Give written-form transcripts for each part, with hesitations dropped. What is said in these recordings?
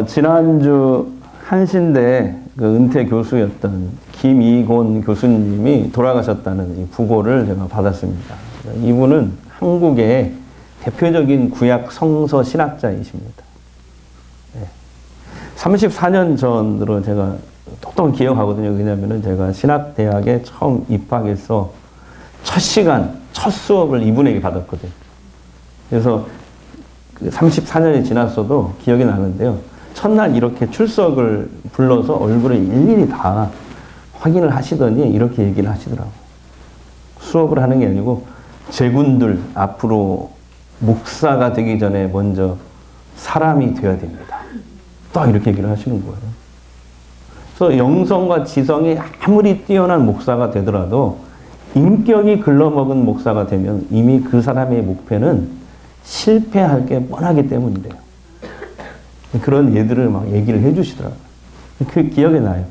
지난주 한신대 그 은퇴 교수였던 김이곤 교수님이 돌아가셨다는 이 부고를 제가 받았습니다. 이분은 한국의 대표적인 구약 성서 신학자이십니다. 34년 전으로 제가 똑똑히 기억하거든요. 왜냐하면 제가 신학대학에 처음 입학해서 첫 시간, 첫 수업을 이분에게 받았거든요. 그래서 34년이 지났어도 기억이 나는데요. 첫날 이렇게 출석을 불러서 얼굴을 일일이 다 확인을 하시더니 이렇게 얘기를 하시더라고요. 수업을 하는 게 아니고 제군들 앞으로 목사가 되기 전에 먼저 사람이 되어야 됩니다. 또 이렇게 얘기를 하시는 거예요. 그래서 영성과 지성이 아무리 뛰어난 목사가 되더라도 인격이 글러먹은 목사가 되면 이미 그 사람의 목표는 실패할 게 뻔하기 때문이래요. 그런 예들을 막 얘기를 해주시더라고요. 그 기억이 나요.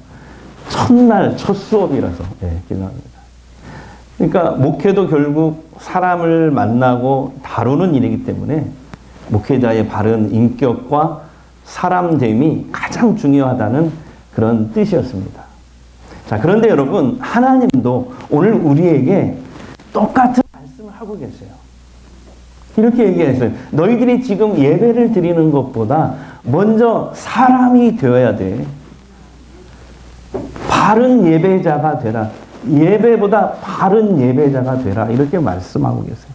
첫날 첫 수업이라서 기억납니다. 그러니까 목회도 결국 사람을 만나고 다루는 일이기 때문에 목회자의 바른 인격과 사람됨이 가장 중요하다는 그런 뜻이었습니다. 자, 그런데 여러분, 하나님도 오늘 우리에게 똑같은 말씀을 하고 계세요. 이렇게 얘기했어요. 너희들이 지금 예배를 드리는 것보다 먼저 사람이 되어야 돼. 바른 예배자가 되라. 예배보다 바른 예배자가 되라. 이렇게 말씀하고 계세요.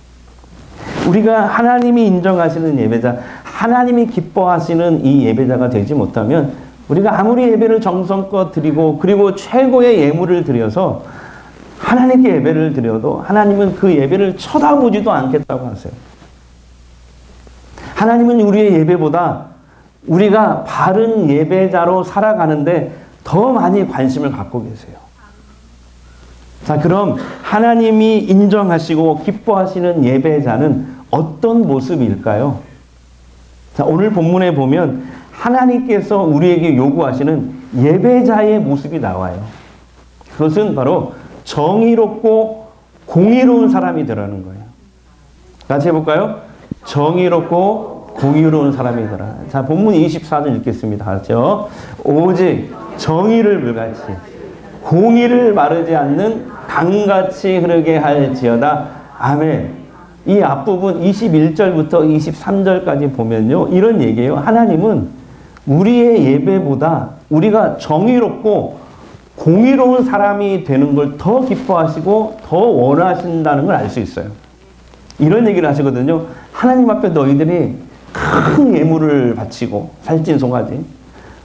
우리가 하나님이 인정하시는 예배자, 하나님이 기뻐하시는 이 예배자가 되지 못하면 우리가 아무리 예배를 정성껏 드리고 그리고 최고의 예물을 드려서 하나님께 예배를 드려도 하나님은 그 예배를 쳐다보지도 않겠다고 하세요. 하나님은 우리의 예배보다 우리가 바른 예배자로 살아가는데 더 많이 관심을 갖고 계세요. 자, 그럼 하나님이 인정하시고 기뻐하시는 예배자는 어떤 모습일까요? 자, 오늘 본문에 보면 하나님께서 우리에게 요구하시는 예배자의 모습이 나와요. 그것은 바로 정의롭고 공의로운 사람이 되라는 거예요. 같이 해볼까요? 정의롭고 공의로운 사람이 되라. 자, 본문 24절 읽겠습니다. 같이요. 오직 정의를 물같이 공의를 마르지 않는 강같이 흐르게 할지어다. 아멘. 이 앞부분 21절부터 23절까지 보면요. 이런 얘기예요. 하나님은 우리의 예배보다 우리가 정의롭고 공의로운 사람이 되는 걸 더 기뻐하시고 더 원하신다는 걸 알 수 있어요. 이런 얘기를 하시거든요. 하나님 앞에 너희들이 큰 예물을 바치고 살찐 송아지,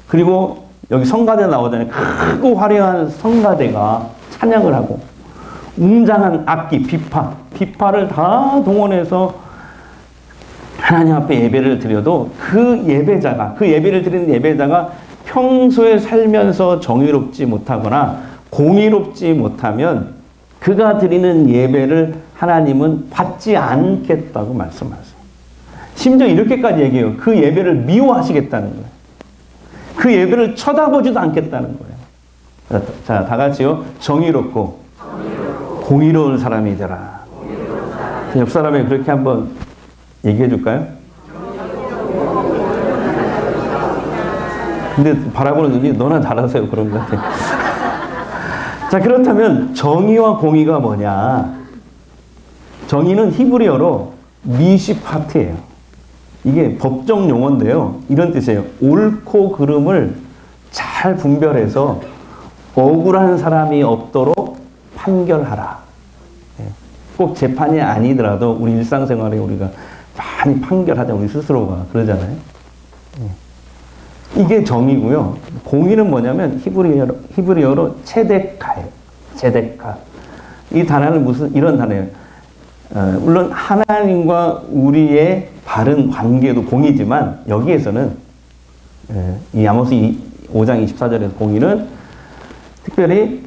그리고 여기 성가대 나오잖아요. 크고 화려한 성가대가 찬양을 하고 웅장한 악기, 비파를 다 동원해서 하나님 앞에 예배를 드려도 그 예배를 드리는 예배자가 평소에 살면서 정의롭지 못하거나 공의롭지 못하면 그가 드리는 예배를 하나님은 받지 않겠다고 말씀하세요. 심지어 이렇게까지 얘기해요. 그 예배를 미워하시겠다는 거예요. 그 예배를 쳐다보지도 않겠다는 거예요. 자, 다 같이요. 정의롭고 공의로운 사람이 되라. 옆 사람에 그렇게 한번 얘기해 줄까요? 근데 바라보는 눈이 너나 잘하세요. 그런 것 같아요. 자, 그렇다면 정의와 공의가 뭐냐? 정의는 히브리어로 미시파트예요. 이게 법정 용어인데요. 이런 뜻이에요. 옳고 그름을 잘 분별해서 억울한 사람이 없도록 판결하라. 꼭 재판이 아니더라도 우리 일상생활에 우리가 많이 판결하자, 우리 스스로가 그러잖아요. 이게 정의고요. 공의는 뭐냐면 히브리어로 체데카예요. 체데카. 이 단어는 이런 단어예요. 물론 하나님과 우리의 바른 관계도 공의지만 여기에서는 이 아모스 5장 24절에서 공의는 특별히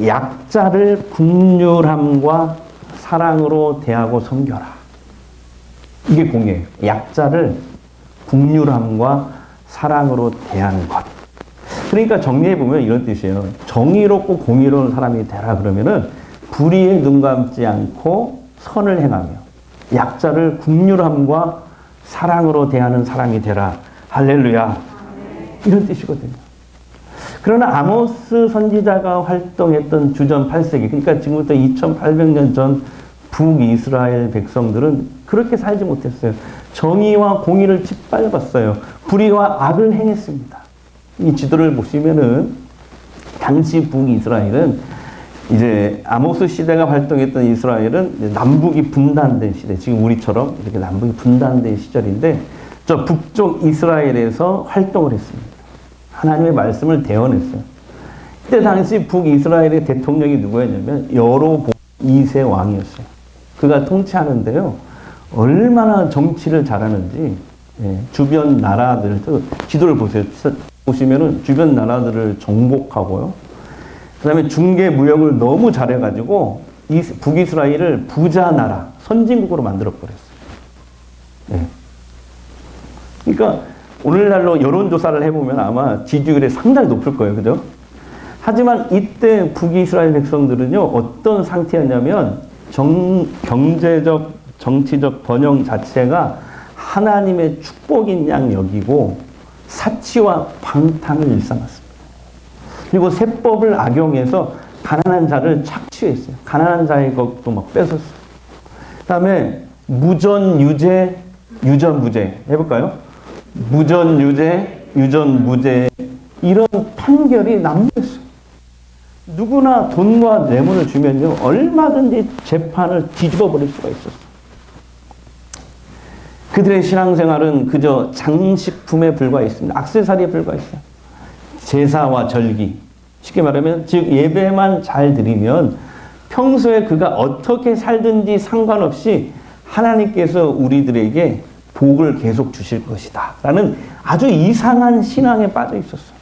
약자를 긍휼함과 사랑으로 대하고 섬겨라. 이게 공의예요. 약자를 긍휼함과 사랑으로 대하는 것. 그러니까 정리해보면 이런 뜻이에요. 정의롭고 공의로운 사람이 되라 그러면은 불의에 눈 감지 않고 선을 행하며 약자를 긍휼함과 사랑으로 대하는 사람이 되라. 할렐루야. 이런 뜻이거든요. 그러나 아모스 선지자가 활동했던 주전 8세기, 그러니까 지금부터 2800년 전 북이스라엘 백성들은 그렇게 살지 못했어요. 정의와 공의를 짓밟았어요. 불의와 악을 행했습니다. 이 지도를 보시면은 당시 북이스라엘은 이제 아모스 시대가 활동했던 이스라엘은 이제 남북이 분단된 시대, 지금 우리처럼 이렇게 남북이 분단된 시절인데 저 북쪽 이스라엘에서 활동을 했습니다. 하나님의 말씀을 대언했어요. 그때 당시 북이스라엘의 대통령이 누구였냐면 여로보암 2세 왕이었어요. 그가 통치하는데요, 얼마나 정치를 잘하는지, 주변 나라들, 지도를 보세요. 보시면은 주변 나라들을 정복하고요. 그 다음에 중개 무역을 너무 잘해가지고 북이스라엘을 부자 나라, 선진국으로 만들어버렸어요. 그러니까 오늘날로 여론조사를 해보면 아마 지지율이 상당히 높을 거예요. 그죠? 하지만 이때 북이스라엘 백성들은요, 어떤 상태였냐면 경제적, 정치적 번영 자체가 하나님의 축복인 양 여기고 사치와 방탕을 일삼았습니다. 그리고 세법을 악용해서 가난한 자를 착취했어요. 가난한 자의 것도 막 뺏었어요. 그 다음에 무전유죄, 유전무죄 해볼까요? 무전유죄, 유전무죄 이런 판결이 난무했어요. 누구나 돈과 뇌물을 주면요, 얼마든지 재판을 뒤집어 버릴 수가 있었어요. 그들의 신앙생활은 그저 장식품에 불과했습니다. 액세서리에 불과했어요. 제사와 절기, 쉽게 말하면 즉 예배만 잘 드리면 평소에 그가 어떻게 살든지 상관없이 하나님께서 우리들에게 복을 계속 주실 것이다 라는 아주 이상한 신앙에 빠져 있었어요.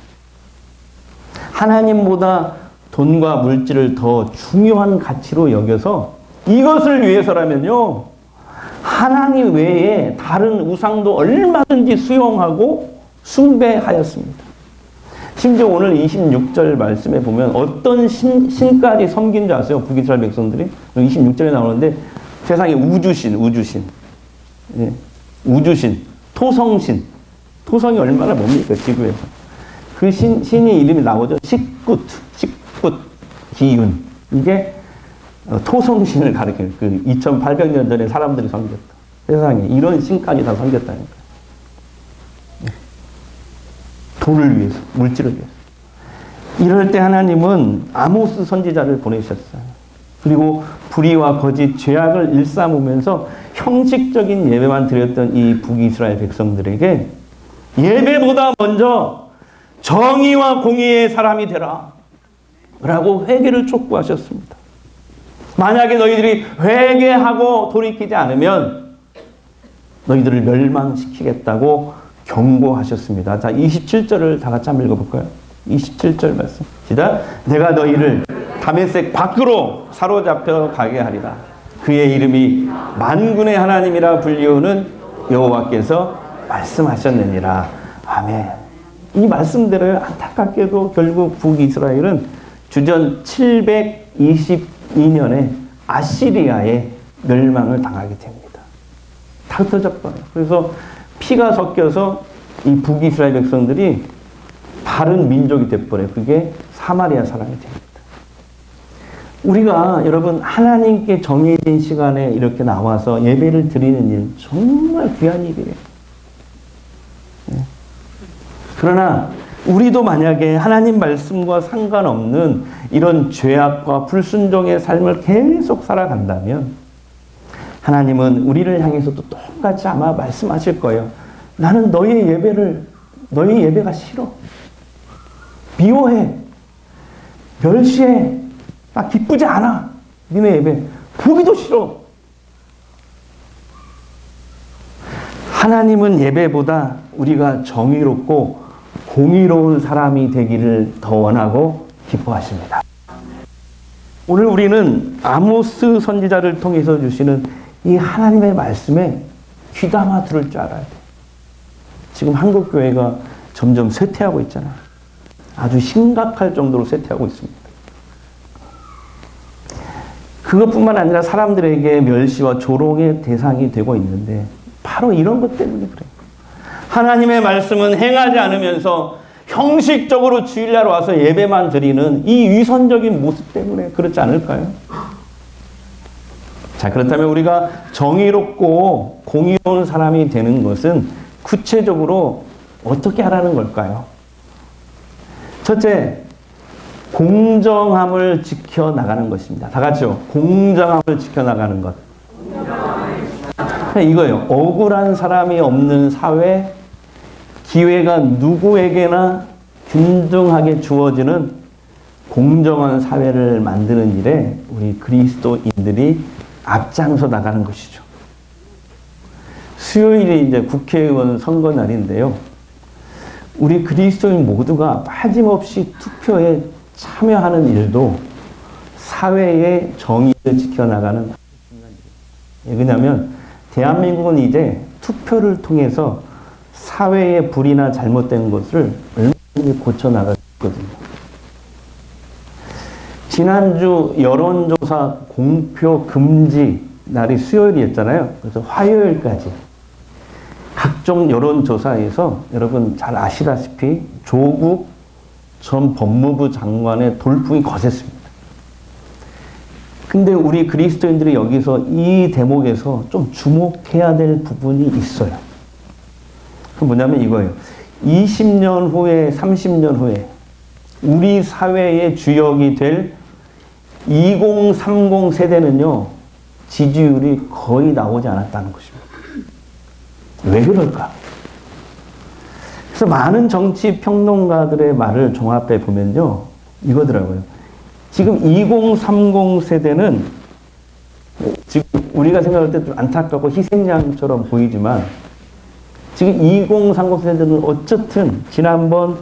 하나님보다 돈과 물질을 더 중요한 가치로 여겨서 이것을 위해서라면요, 하나님 외에 다른 우상도 얼마든지 수용하고 숭배하였습니다. 심지어 오늘 26절 말씀에 보면 어떤 신까지 섬긴 줄 아세요? 북이스라엘 백성들이? 26절에 나오는데 세상에 우주신, 예, 우주신, 토성신. 토성이 얼마나 뭡니까, 지구에서. 그 신이 이름이 나오죠. 식굿, 기윤. 이게 토성신을 가리켜요. 그 2800년 전에 사람들이 섬겼다. 세상에 이런 신까지 다 섬겼다니까. 돈을 위해서, 물질을 위해서. 이럴 때 하나님은 아모스 선지자를 보내셨어요. 그리고 불의와 거짓, 죄악을 일삼으면서 형식적인 예배만 드렸던 이 북이스라엘 백성들에게 예배보다 먼저 정의와 공의의 사람이 되라 라고 회개를 촉구하셨습니다. 만약에 너희들이 회개하고 돌이키지 않으면 너희들을 멸망시키겠다고 경고하셨습니다. 자, 27절을 다 같이 한번 읽어볼까요? 27절 말씀. 시작. 내가 너희를 다메섹 밖으로 사로잡혀 가게 하리라. 그의 이름이 만군의 하나님이라 불리우는 여호와께서 말씀하셨느니라. 아멘. 이 말씀대로 안타깝게도 결국 북이스라엘은 주전 722년에 아시리아의 멸망을 당하게 됩니다. 다 흩어져 버려요. 그래서 피가 섞여서 이 북이스라엘 백성들이 다른 민족이 돼버려요. 그게 사마리아 사람이 됩니다. 우리가 여러분 하나님께 정해진 시간에 이렇게 나와서 예배를 드리는 일 정말 귀한 일이에요. 그러나 우리도 만약에 하나님 말씀과 상관없는 이런 죄악과 불순종의 삶을 계속 살아간다면 하나님은 우리를 향해서도 똑같이 아마 말씀하실 거예요. 나는 너희 예배가 싫어. 미워해. 멸시해. 나 기쁘지 않아. 니네 예배. 보기도 싫어. 하나님은 예배보다 우리가 정의롭고 공의로운 사람이 되기를 더 원하고 기뻐하십니다. 오늘 우리는 아모스 선지자를 통해서 주시는 이 하나님의 말씀에 귀담아 들을 줄 알아야 돼. 지금 한국교회가 점점 쇠퇴하고 있잖아요. 아주 심각할 정도로 쇠퇴하고 있습니다. 그것뿐만 아니라 사람들에게 멸시와 조롱의 대상이 되고 있는데 바로 이런 것 때문에 그래요. 하나님의 말씀은 행하지 않으면서 형식적으로 주일날 와서 예배만 드리는 이 위선적인 모습 때문에 그렇지 않을까요? 자, 그렇다면 우리가 정의롭고 공의로운 사람이 되는 것은 구체적으로 어떻게 하라는 걸까요? 첫째, 공정함을 지켜나가는 것입니다. 다 같이요. 공정함을 지켜나가는 것. 이거예요. 억울한 사람이 없는 사회, 기회가 누구에게나 균등하게 주어지는 공정한 사회를 만드는 일에 우리 그리스도인들이 앞장서 나가는 것이죠. 수요일이 이제 국회의원 선거 날인데요. 우리 그리스도인 모두가 빠짐없이 투표에 참여하는 일도 사회의 정의를 지켜나가는 왜냐하면 대한민국은 이제 투표를 통해서 사회의 불이나 잘못된 것을 얼마든지 고쳐나갈 수 있거든요. 지난주 여론조사 공표 금지 날이 수요일이었잖아요. 그래서 화요일까지 각종 여론조사에서 여러분 잘 아시다시피 조국 전 법무부 장관의 돌풍이 거셌습니다. 근데 우리 그리스도인들이 여기서 이 대목에서 좀 주목해야 될 부분이 있어요. 그 뭐냐면 이거예요. 20년 후에, 30년 후에 우리 사회의 주역이 될 2030 세대는요, 지지율이 거의 나오지 않았다는 것입니다. 왜 그럴까? 그래서 많은 정치 평론가들의 말을 종합해 보면요, 이거더라고요. 지금 2030 세대는 지금 우리가 생각할 때 좀 안타깝고 희생양처럼 보이지만 지금 2030 세대는 어쨌든 지난번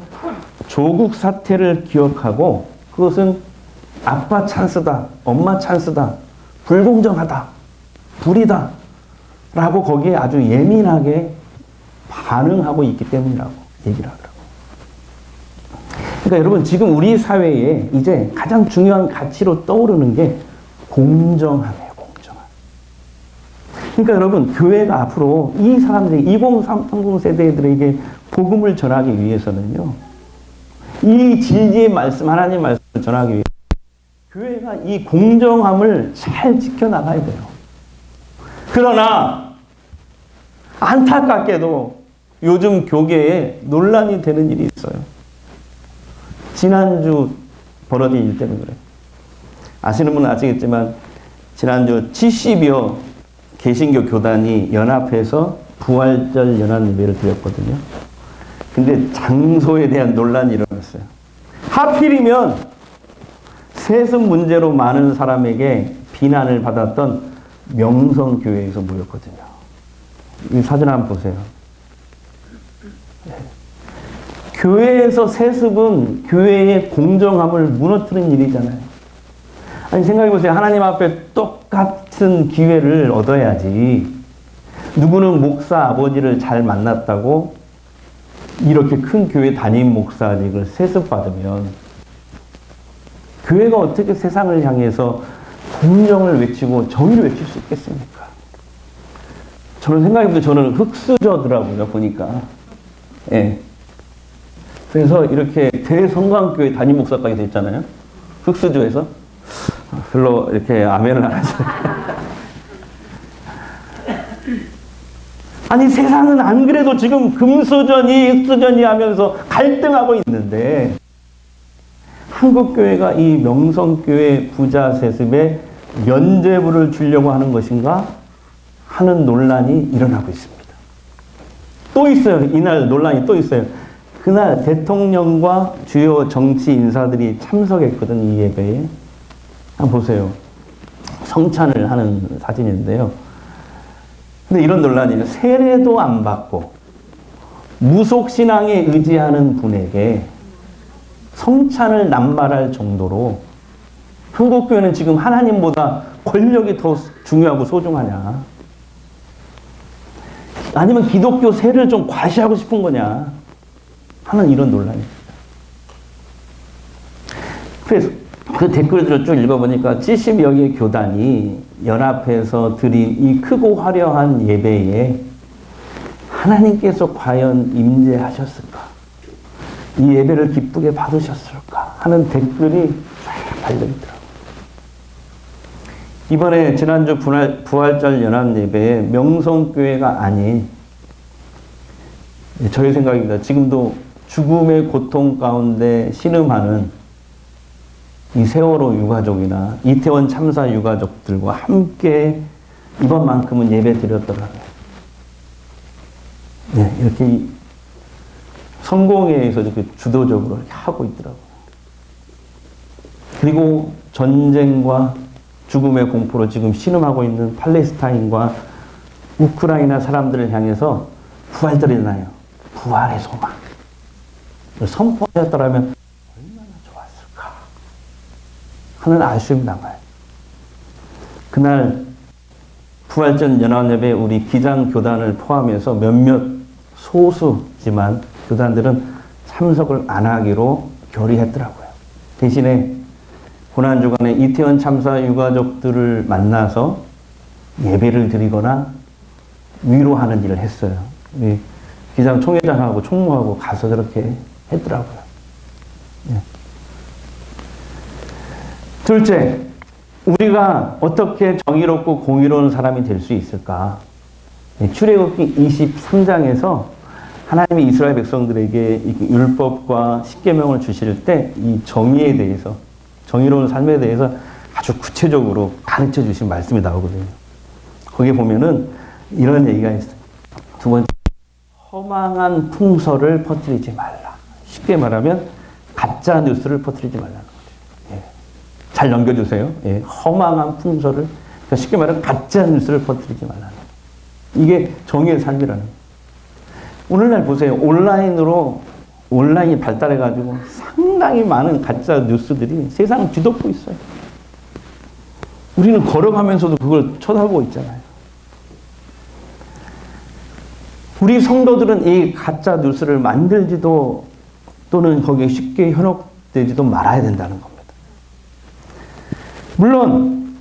조국 사태를 기억하고 그것은 아빠 찬스다, 엄마 찬스다, 불공정하다, 불이다 라고 거기에 아주 예민하게 반응하고 있기 때문이라고 얘기를 하더라고요. 그러니까 여러분 지금 우리 사회에 이제 가장 중요한 가치로 떠오르는 게 공정함이에요. 공정함. 그러니까 여러분 교회가 앞으로 이 사람들이 2030 세대들에게 복음을 전하기 위해서는요. 이 진리의 말씀, 하나님의 말씀을 전하기 위해 교회가 이 공정함을 잘 지켜나가야 돼요. 그러나 안타깝게도 요즘 교계에 논란이 되는 일이 있어요. 지난주 벌어진 일 때문에 그래요. 아시는 분은 아시겠지만 지난주 70여 개신교 교단이 연합해서 부활절 연합 예배를 드렸거든요. 근데 장소에 대한 논란이 일어났어요. 하필이면 세습 문제로 많은 사람에게 비난을 받았던 명성교회에서 모였거든요. 이 사진 한번 보세요. 교회에서 세습은 교회의 공정함을 무너뜨리는 일이잖아요. 아니 생각해보세요. 하나님 앞에 똑같은 기회를 얻어야지. 누구는 목사 아버지를 잘 만났다고 이렇게 큰 교회 담임 목사직을 세습받으면 교회가 어떻게 세상을 향해서 공정을 외치고 정의를 외칠 수 있겠습니까? 저는 생각해보면 저는 흑수저더라고요, 보니까. 예. 그래서 이렇게 대성광교회 담임 목사까지 됐잖아요. 흑수저에서. 별로 이렇게 아멘을 안 하죠. 아니, 세상은 안 그래도 지금 금수저니 흑수저니 하면서 갈등하고 있는데, 한국교회가 이 명성교회 부자 세습에 면죄부를 주려고 하는 것인가 하는 논란이 일어나고 있습니다. 또 있어요. 이날 논란이 또 있어요. 그날 대통령과 주요 정치 인사들이 참석했거든, 이 예배에. 한번 보세요. 성찬을 하는 사진인데요. 근데 이런 논란이에요. 세례도 안 받고 무속신앙에 의지하는 분에게 성찬을 남발할 정도로 한국교회는 지금 하나님보다 권력이 더 중요하고 소중하냐? 아니면 기독교 세를 좀 과시하고 싶은 거냐? 하는 이런 논란입니다. 그래서 그 댓글들을 쭉 읽어보니까 70여 개 교단이 연합해서 드린 이 크고 화려한 예배에 하나님께서 과연 임재하셨을까? 이 예배를 기쁘게 받으셨을까 하는 댓글이 쫙 달려있더라고요. 이번에 지난주 부활절 연합 예배에 명성교회가 아닌, 저의 생각입니다. 지금도 죽음의 고통 가운데 신음하는 이 세월호 유가족이나 이태원 참사 유가족들과 함께 이번만큼은 예배 드렸더라고요. 네, 이렇게 성공회에서 이렇게 주도적으로 이렇게 하고 있더라고요. 그리고 전쟁과 죽음의 공포로 지금 신음하고 있는 팔레스타인과 우크라이나 사람들을 향해서 부활절이 나요. 부활의 소망. 선포하였더라면 얼마나 좋았을까 하는 아쉬움이 남아요. 그날 부활절 연합예배 우리 기장 교단을 포함해서 몇몇 소수지만 교단들은 참석을 안 하기로 결의했더라고요. 대신에 고난주간에 이태원 참사 유가족들을 만나서 예배를 드리거나 위로하는 일을 했어요. 우리 기장 총회장하고 총무하고 가서 그렇게 했더라고요. 네. 둘째, 우리가 어떻게 정의롭고 공의로운 사람이 될 수 있을까? 출애굽기 23장에서 하나님이 이스라엘 백성들에게 율법과 십계명을 주실 때 이 정의에 대해서, 정의로운 삶에 대해서 아주 구체적으로 가르쳐 주신 말씀이 나오거든요. 거기에 보면은 이런 얘기가 있어요. 두 번째, 허망한 풍설을 퍼뜨리지 말라. 쉽게 말하면 가짜 뉴스를 퍼뜨리지 말라는 거죠. 예. 잘 넘겨주세요. 예. 허망한 풍설을, 그러니까 쉽게 말하면 가짜 뉴스를 퍼뜨리지 말라는 거예요. 이게 정의의 삶이라는 거예요. 오늘날 보세요. 온라인이 발달해가지고 상당히 많은 가짜 뉴스들이 세상을 뒤덮고 있어요. 우리는 걸어가면서도 그걸 쳐다보고 있잖아요. 우리 성도들은 이 가짜 뉴스를 만들지도 또는 거기에 쉽게 현혹되지도 말아야 된다는 겁니다. 물론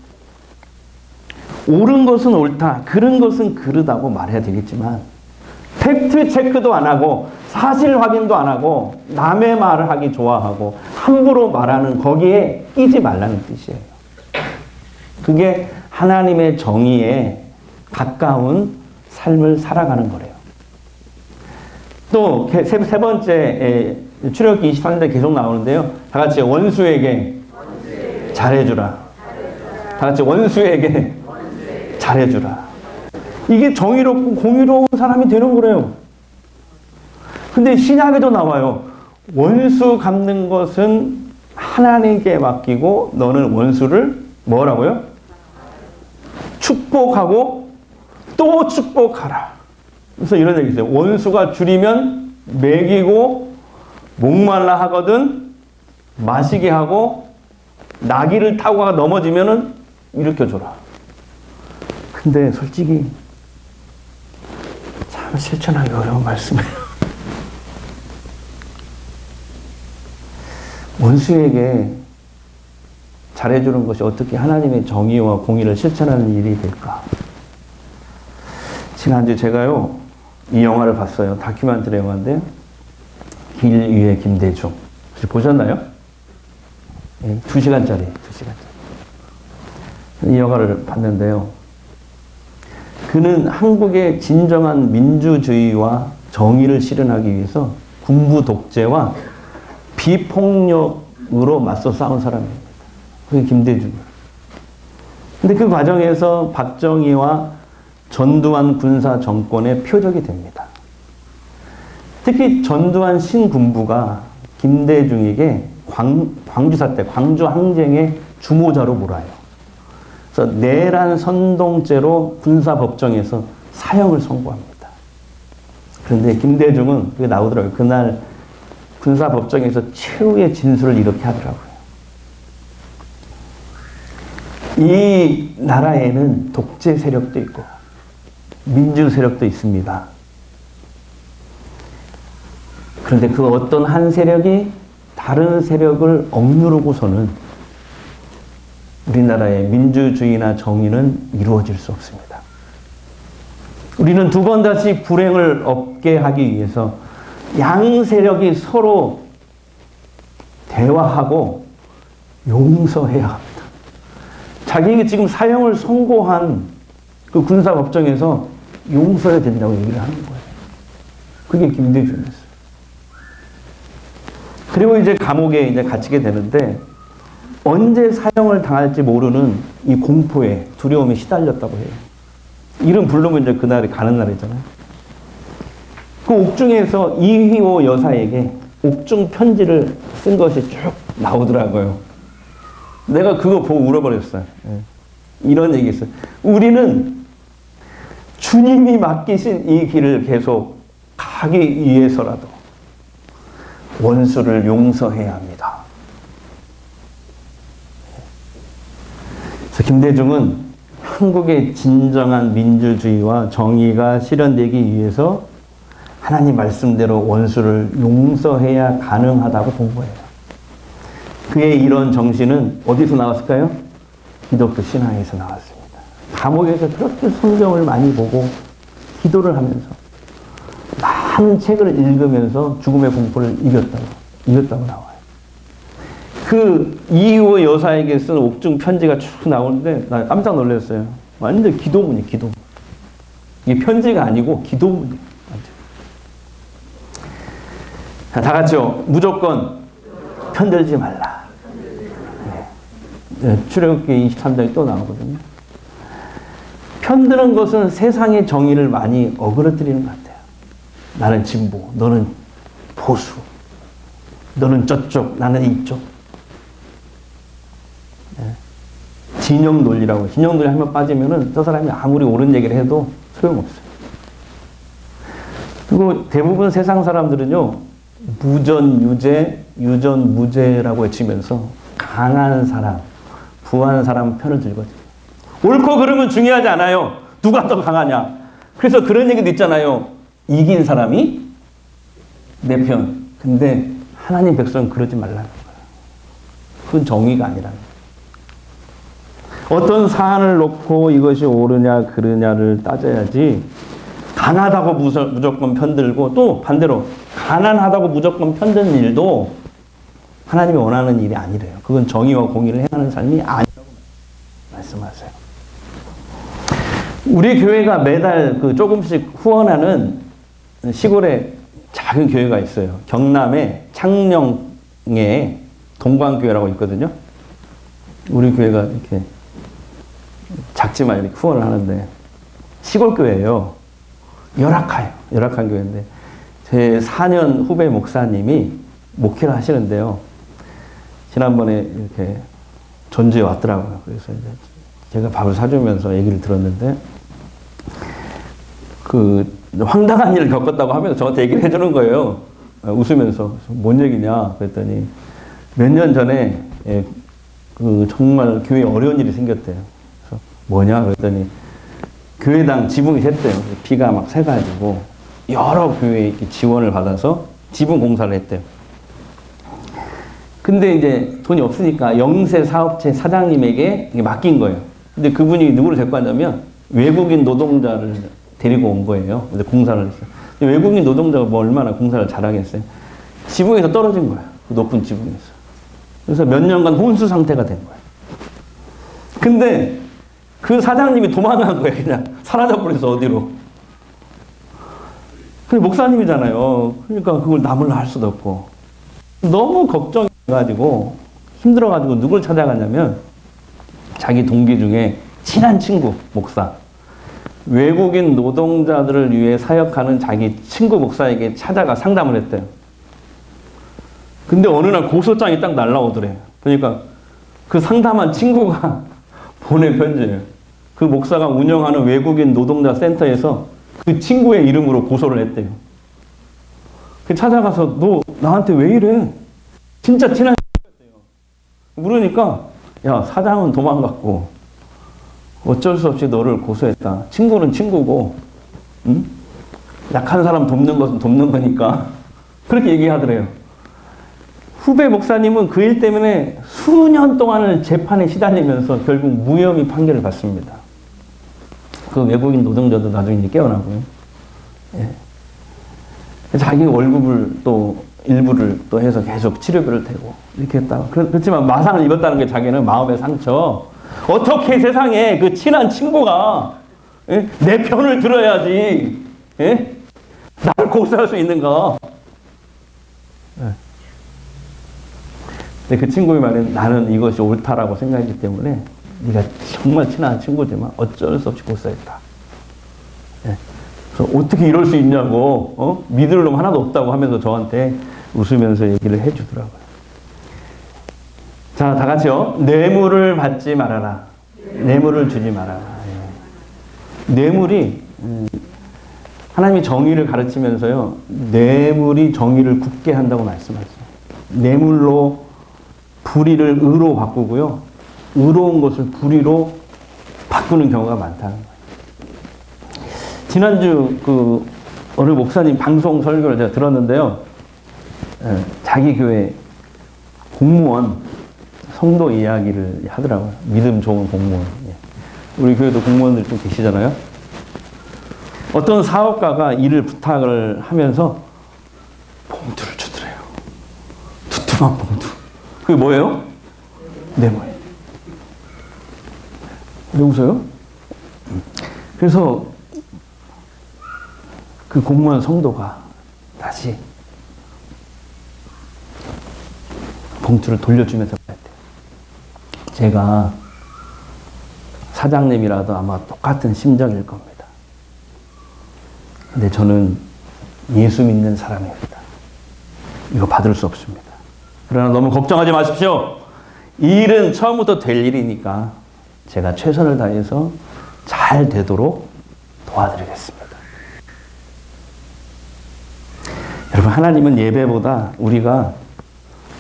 옳은 것은 옳다, 그른 것은 그르다고 말해야 되겠지만 팩트 체크도 안 하고 사실 확인도 안 하고 남의 말을 하기 좋아하고 함부로 말하는 거기에 끼지 말라는 뜻이에요. 그게 하나님의 정의에 가까운 삶을 살아가는 거래요. 또 세 번째 출애굽기 23절에 계속 나오는데요. 다 같이 원수에게 잘해주라. 다 같이 원수에게 잘해주라. 이게 정의롭고 공의로운 사람이 되는 거래요. 근데 신약에도 나와요. 원수 갚는 것은 하나님께 맡기고 너는 원수를 뭐라고요? 축복하고 또 축복하라. 그래서 이런 얘기 있어요. 원수가 줄이면 먹이고 목말라 하거든 마시게 하고 나귀를 타고 넘어지면은 일으켜줘라. 근데 솔직히 참 실천하기 어려운 말씀이에요. 원수에게 잘해주는 것이 어떻게 하나님의 정의와 공의를 실천하는 일이 될까? 지난주 제가요, 이 영화를 봤어요. 다큐멘터리 영화인데, 길 위의 김대중. 혹시 보셨나요? 네, 2시간짜리. 이 영화를 봤는데요. 그는 한국의 진정한 민주주의와 정의를 실현하기 위해서 군부 독재와 비폭력으로 맞서 싸운 사람입니다. 그게 김대중이에요. 근데 그 과정에서 박정희와 전두환 군사 정권의 표적이 됩니다. 특히 전두환 신군부가 김대중에게 광주사 때 광주 항쟁의 주모자로 몰아요. 그래서 내란 선동죄로 군사법정에서 사형을 선고합니다. 그런데 김대중은 그게 나오더라고요. 그날 군사법정에서 최후의 진술을 이렇게 하더라고요. 이 나라에는 독재 세력도 있고 민주 세력도 있습니다. 그런데 그 어떤 한 세력이 다른 세력을 억누르고서는 우리나라의 민주주의나 정의는 이루어질 수 없습니다. 우리는 두 번 다시 불행을 없게 하기 위해서 양 세력이 서로 대화하고 용서해야 합니다. 자기에게 지금 사형을 선고한 그 군사법정에서 용서해야 된다고 얘기를 하는 거예요. 그게 김대중이었어요. 그리고 이제 감옥에 이제 갇히게 되는데 언제 사형을 당할지 모르는 이 공포에 두려움에 시달렸다고 해요. 이름 부르면 이제 그날이 가는 날이잖아요. 그 옥중에서 이휘호 여사에게 옥중 편지를 쓴 것이 쭉 나오더라고요. 내가 그거 보고 울어버렸어요. 이런 얘기 있어요. 우리는 주님이 맡기신 이 길을 계속 가기 위해서라도 원수를 용서해야 합니다. 그래서 김대중은 한국의 진정한 민주주의와 정의가 실현되기 위해서 하나님 말씀대로 원수를 용서해야 가능하다고 본 거예요. 그의 이런 정신은 어디서 나왔을까요? 기독교 신앙에서 나왔습니다. 감옥에서 그렇게 성경을 많이 보고 기도를 하면서 많은 책을 읽으면서 죽음의 공포를 이겼다고 나와요. 그 이휘호 여사에게 쓴 옥중 편지가 쭉 나오는데 나 깜짝 놀랐어요. 완전 기도문이에요, 기도문. 이게 편지가 아니고 기도문이에요. 자, 다 같이요. 무조건 편들지 말라. 네. 출애굽기 23장이 또 나오거든요. 편드는 것은 세상의 정의를 많이 어그러뜨리는 것 같아요. 나는 진보, 너는 보수, 너는 저쪽, 나는 이쪽. 네. 진영 논리라고. 진영 논리 한번 빠지면은 저 사람이 아무리 옳은 얘기를 해도 소용없어요. 그리고 대부분 세상 사람들은요, 무전 유죄, 유전 무죄라고 외치면서 강한 사람, 부한 사람 편을 들거든요. 옳고 그름은 중요하지 않아요. 누가 더 강하냐. 그래서 그런 얘기도 있잖아요. 이긴 사람이 내 편. 근데 하나님 백성은 그러지 말라는 거예요. 그건 정의가 아니라는 거예요. 어떤 사안을 놓고 이것이 옳으냐 그르냐를 따져야지 강하다고 무조건 편들고 또 반대로 가난하다고 무조건 편드는 일도 하나님이 원하는 일이 아니래요. 그건 정의와 공의를 행하는 삶이 아니라고 말씀하세요. 우리 교회가 매달 그 조금씩 후원하는 시골에 작은 교회가 있어요. 경남에 창녕에 동광교회라고 있거든요. 우리 교회가 이렇게 작지만 이렇게 후원을 하는데 시골 교회예요. 열악한 교회인데 제 4년 후배 목사님이 목회를 하시는데요. 지난번에 이렇게 전주에 왔더라고요. 그래서 이제 제가 밥을 사주면서 얘기를 들었는데 그 황당한 일을 겪었다고 하면서 저한테 얘기를 해주는 거예요. 웃으면서. 뭔 얘기냐 그랬더니 몇 년 전에 그 정말 교회에 어려운 일이 생겼대요. 그래서 뭐냐 그랬더니 교회당 지붕이 샜대요. 비가 막 새가지고 여러 교회에 지원을 받아서 지붕 공사를 했대요. 근데 이제 돈이 없으니까 영세 사업체 사장님에게 맡긴 거예요. 근데 그분이 누구를 데리고 왔냐면 외국인 노동자를 데리고 온 거예요. 근데 공사를 했어요. 근데 외국인 노동자가 뭐 얼마나 공사를 잘하겠어요. 지붕에서 떨어진 거예요. 그 높은 지붕에서. 그래서 몇 년간 혼수 상태가 된 거예요. 근데 그 사장님이 도망간 거예요. 그냥 사라져버려서 어디로. 근데 목사님이잖아요. 그러니까 그걸 나몰라 할 수도 없고. 너무 걱정해가지고 힘들어가지고 누굴 찾아가냐면 자기 동기 중에 친한 친구 목사. 외국인 노동자들을 위해 사역하는 자기 친구 목사에게 찾아가 상담을 했대요. 근데 어느 날 고소장이 딱 날라오더래. 그러니까 그 상담한 친구가 보낸 편지예요. 그 목사가 운영하는 외국인 노동자 센터에서 그 친구의 이름으로 고소를 했대요. 그 찾아가서 너 나한테 왜 이래? 진짜 친한 친구였대요. 물으니까 야 사장은 도망갔고 어쩔 수 없이 너를 고소했다. 친구는 친구고 응? 약한 사람 돕는 것은 돕는 거니까 그렇게 얘기하더래요. 후배 목사님은 그 일 때문에 수년 동안을 재판에 시달리면서 결국 무혐의 판결을 받습니다. 그 외국인 노동자도 나중에 깨어나고요. 예. 자기 월급을 또 일부를 또 해서 계속 치료비를 대고 이렇게 했다가 그렇지만 마상을 입었다는 게 자기는 마음의 상처. 어떻게 세상에 그 친한 친구가 내 편을 들어야지 나를 고소할 수 있는가. 근데 그 친구의 말은 나는 이것이 옳다라고 생각했기 때문에 네가 정말 친한 친구지만 어쩔 수 없이 고소했다. 그래서 어떻게 이럴 수 있냐고 믿을 놈 하나도 없다고 하면서 저한테 웃으면서 얘기를 해주더라고요. 자, 다 같이요. 뇌물을 받지 말아라. 뇌물을 주지 말아라. 뇌물이 하나님이 정의를 가르치면서요. 뇌물이 정의를 굳게 한다고 말씀하셨어요. 뇌물로 불의를 의로 바꾸고요. 의로운 것을 불의로 바꾸는 경우가 많다는 거예요. 지난주 어느 목사님 방송 설교를 제가 들었는데요. 자기 교회 공무원 성도 이야기를 하더라고요. 믿음 좋은 공무원. 우리 교회도 공무원들 좀 계시잖아요. 어떤 사업가가 일을 부탁을 하면서 봉투를 주더래요. 두툼한 봉투. 그게 뭐예요? 뇌물. 왜 웃어요? 그래서 그 공무원 성도가 다시 봉투를 돌려주면서 말했대요. 제가 사장님이라도 아마 똑같은 심정일 겁니다. 근데 저는 예수 믿는 사람입니다. 이거 받을 수 없습니다. 그러나 너무 걱정하지 마십시오. 이 일은 처음부터 될 일이니까 제가 최선을 다해서 잘 되도록 도와드리겠습니다. 여러분, 하나님은 예배보다 우리가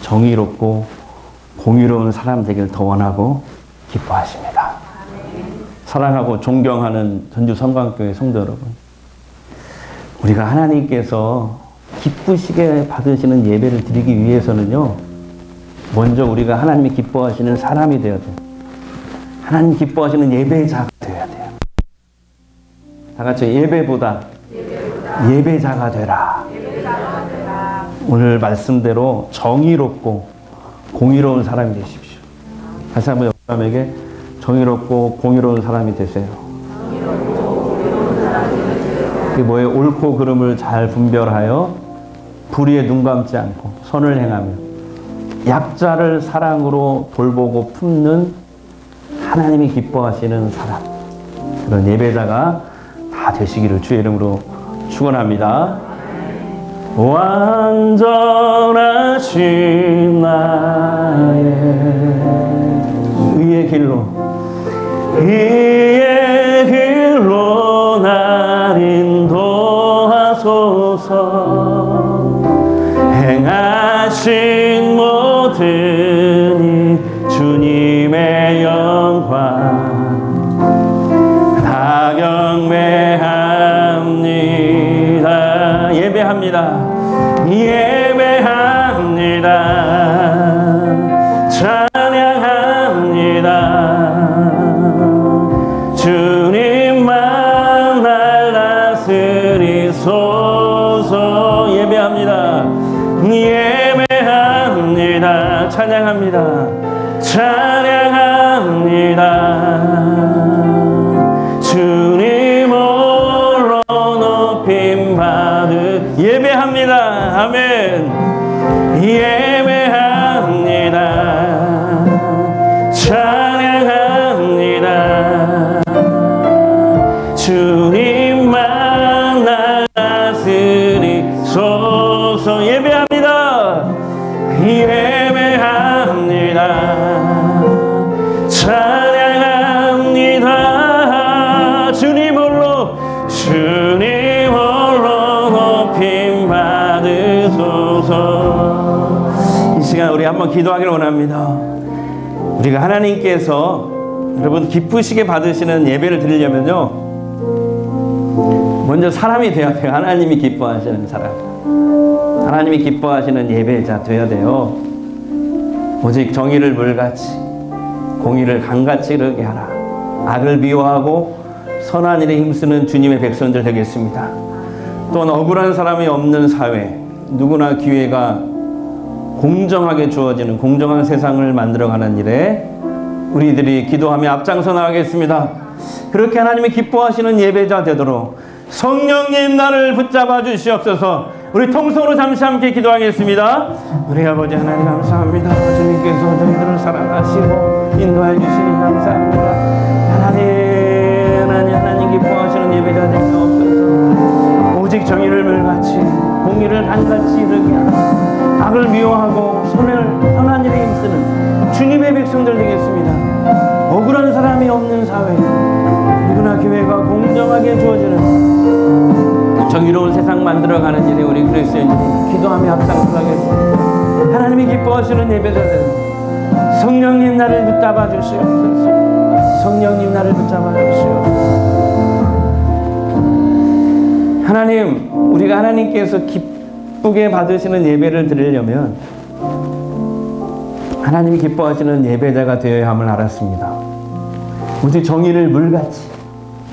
정의롭고 공의로운 사람 되기를 더 원하고 기뻐하십니다. 사랑하고 존경하는 전주 성광교회 성도 여러분, 우리가 하나님께서 기쁘시게 받으시는 예배를 드리기 위해서는요, 먼저 우리가 하나님이 기뻐하시는 사람이 되어야 돼요. 하나님 기뻐하시는 예배자가 되어야 돼요. 다 같이 예배보다 예배자가 되라. 오늘 말씀대로 정의롭고 공의로운 사람이 되십시오. 다시 한번 여러분에게 정의롭고 공의로운 사람이 되세요. 그게 뭐예요? 옳고 그름을 잘 분별하여 불의에 눈 감지 않고 선을 행하며 약자를 사랑으로 돌보고 품는 하나님이 기뻐하시는 사람, 그런 예배자가 다 되시기를 주의 이름으로 축원합니다. 완전하신 나의 의의 길로 날 인도하소서. 행하신 모든 이 주님의 영광 다 경배합니다. 예배합니다. 찬양합니다. 주님만 날 다스리소서. 예배합니다. 예배합니다. 찬양합니다. 찬양합니다. 주님 홀로 높임 받으 예배합니다. 아멘. 예배합니다. 찬양합니다. 주님만 날 다스리소서. 예배합니다. 예배합니다. 찬양합니다. 주님 홀로 높임 받으소서. 이 시간 우리 한번 기도하기를 원합니다. 우리가 하나님께서 여러분 기쁘시게 받으시는 예배를 드리려면요, 먼저 사람이 되어야 돼요. 하나님이 기뻐하시는 사람, 하나님이 기뻐하시는 예배자 되어야 돼요. 오직 정의를 물같이 공의를 강같이 이르게 하라. 악을 미워하고 선한 일에 힘쓰는 주님의 백성들 되겠습니다. 또한 억울한 사람이 없는 사회, 누구나 기회가 공정하게 주어지는 공정한 세상을 만들어가는 일에 우리들이 기도하며 앞장서 나가겠습니다. 그렇게 하나님이 기뻐하시는 예배자 되도록 성령님 나를 붙잡아 주시옵소서. 우리 통성으로 잠시 함께 기도하겠습니다. 우리 아버지 하나님 감사합니다. 주님께서 저희들을 사랑하시고 인도해 주시니 감사합니다. 하나님 기뻐하시는 예배자 되게 없어서 오직 정의를 물같이 공의를 한같이 이르게 하라. 악을 미워하고 선한 일에 힘쓰는 주님의 백성들 되겠습니다. 억울한 사람이 없는 사회, 누구나 기회가 공정하게 주어지는 정의로운 세상 만들어가는 일에 우리 그리스도인들이 기도하며 앞장서가겠습니다. 하나님이 기뻐하시는 예배자들, 성령님 나를 붙잡아 주시옵소서. 성령님 나를 붙잡아 주시옵소서. 하나님, 우리가 하나님께서 기쁘게 받으시는 예배를 드리려면 하나님이 기뻐하시는 예배자가 되어야 함을 알았습니다. 오직 정의를 물같이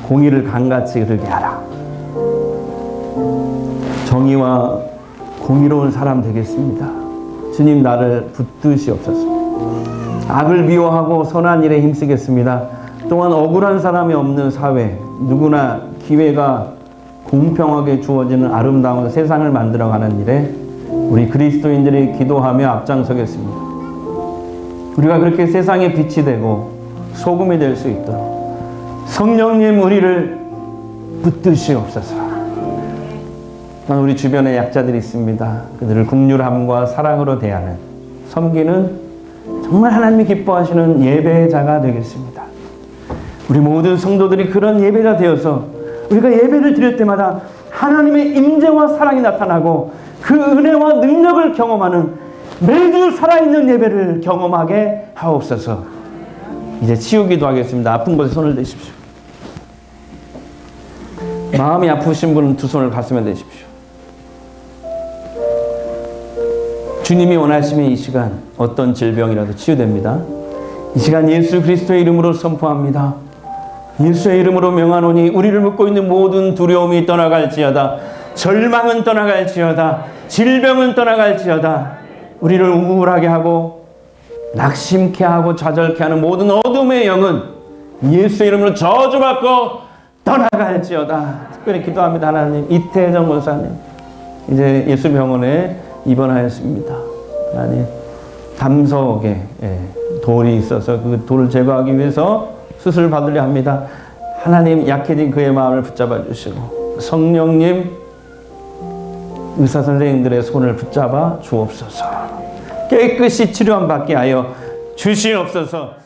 공의를 강같이 이르게 하라. 정의와 공의로운 사람 되겠습니다. 주님 나를 붙드시옵소서. 악을 미워하고 선한 일에 힘쓰겠습니다. 또한 억울한 사람이 없는 사회, 누구나 기회가 공평하게 주어지는 아름다운 세상을 만들어가는 일에 우리 그리스도인들이 기도하며 앞장서겠습니다. 우리가 그렇게 세상의 빛이 되고 소금이 될 수 있도록 성령님 우리를 붙드시옵소서. 우리 주변에 약자들이 있습니다. 그들을 긍휼함과 사랑으로 대하는, 섬기는 정말 하나님이 기뻐하시는 예배자가 되겠습니다. 우리 모든 성도들이 그런 예배자 되어서 우리가 예배를 드릴 때마다 하나님의 임재와 사랑이 나타나고 그 은혜와 능력을 경험하는 매주 살아있는 예배를 경험하게 하옵소서. 이제 치유기도 하겠습니다. 아픈 곳에 손을 대십시오. 마음이 아프신 분은 두 손을 가슴에 대십시오. 주님이 원하시면 이 시간 어떤 질병이라도 치유됩니다. 이 시간 예수 그리스도의 이름으로 선포합니다. 예수의 이름으로 명하노니 우리를 묶고 있는 모든 두려움이 떠나갈지어다. 절망은 떠나갈지어다. 질병은 떠나갈지어다. 우리를 우울하게 하고 낙심케 하고 좌절케 하는 모든 어둠의 영은 예수의 이름으로 저주받고 떠나갈지어다. 특별히 기도합니다. 하나님, 이태정 권사님 이제 예수병원에 입원하였습니다. 하나님, 담석에 돌이 있어서 그 돌을 제거하기 위해서 수술을 받으려 합니다. 하나님, 약해진 그의 마음을 붙잡아 주시고 성령님 의사 선생님들의 손을 붙잡아 주옵소서. 깨끗이 치료함 받게 하여 주시옵소서.